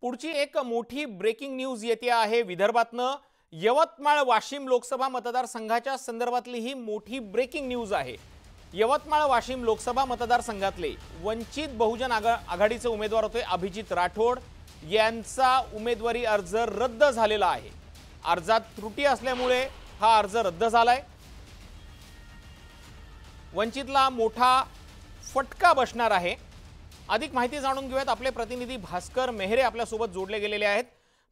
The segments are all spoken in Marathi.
पुढची एक मोठी ब्रेकिंग न्यूज येते आहे विदर्भातनं। यवतमाळ वाशिम लोकसभा मतदारसंघाच्या संदर्भातली ही मोठी ब्रेकिंग न्यूज आहे। यवतमाळ वाशिम लोकसभा मतदारसंघातले वंचित बहुजन आघाडीचे उमेदवार होते अभिजित राठोड यांचा उमेदवारी अर्ज रद्द झालेला आहे। अर्जात त्रुटी असल्यामुळे हा अर्ज रद्द झालाय। वंचितला मोठा फटका बसणार आहे। अधिक माहिती जाणून घेऊयात। आपले प्रतिनिधी भास्कर मेहरे आपल्या सोबत जोडले गेलेले आहेत।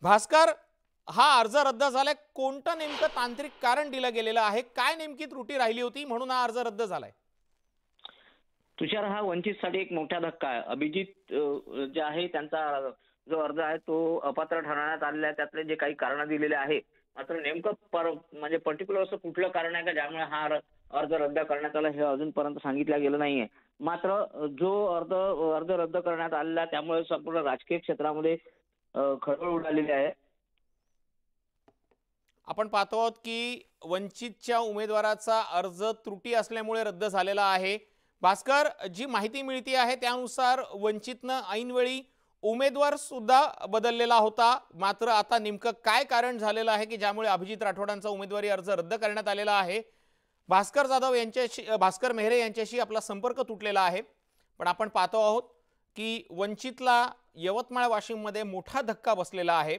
भास्कर, हा अर्ज रद्द झालाय, कोणतं नेमकं तांत्रिक कारण दिलं गेलेलं आहे? काय नेमकी त्रुटी राहिली होती म्हणून हा अर्ज रद्द झालाय? तुषार, हा वंचितसाठी एक मोठा धक्का आहे। अभिजित जे आहे त्यांचा जो अर्ज आहे तो अपात्र ठरवण्यात आलेला आहे। त्यातले जे काही कारण दिलेले आहे, मात्र नेमकं म्हणजे पर्टिक्युलर असं कुठलं कारण आहे का ज्यामुळे हा अर्ज रद्द करण्यात आला हे अजूनपर्यंत सांगितलं गेलं नाहीये। मात्र जो अर्ज रद्द करण्यात आलेला त्यामुळे संपूर्ण राजकीय क्षेत्रामध्ये खळबळ उडालेली आहे। आपण पाहतो आहोत की वंचितच्या उमेदवाराचा अर्ज त्रुटी असल्यामुळे रद्द झालेला आहे। भास्कर, जी माहिती मिळते आहे त्यानुसार वंचितनं ऐनवेळी उमेदवार सुद्धा बदललेला होता। मात्र आता नेमकं काय कारण झालेलं आहे की ज्यामुळे अभिजित राठोडांचा उमेदवारी अर्ज रद्द करण्यात आलेला आहे? भास्कर मेहरे यांच्याशी आपला संपर्क तुटलेला आहे। पण आपण पाहतो आहोत की वंचितला यवतमाळ वाशिम मध्ये मोठा धक्का बसलेला आहे।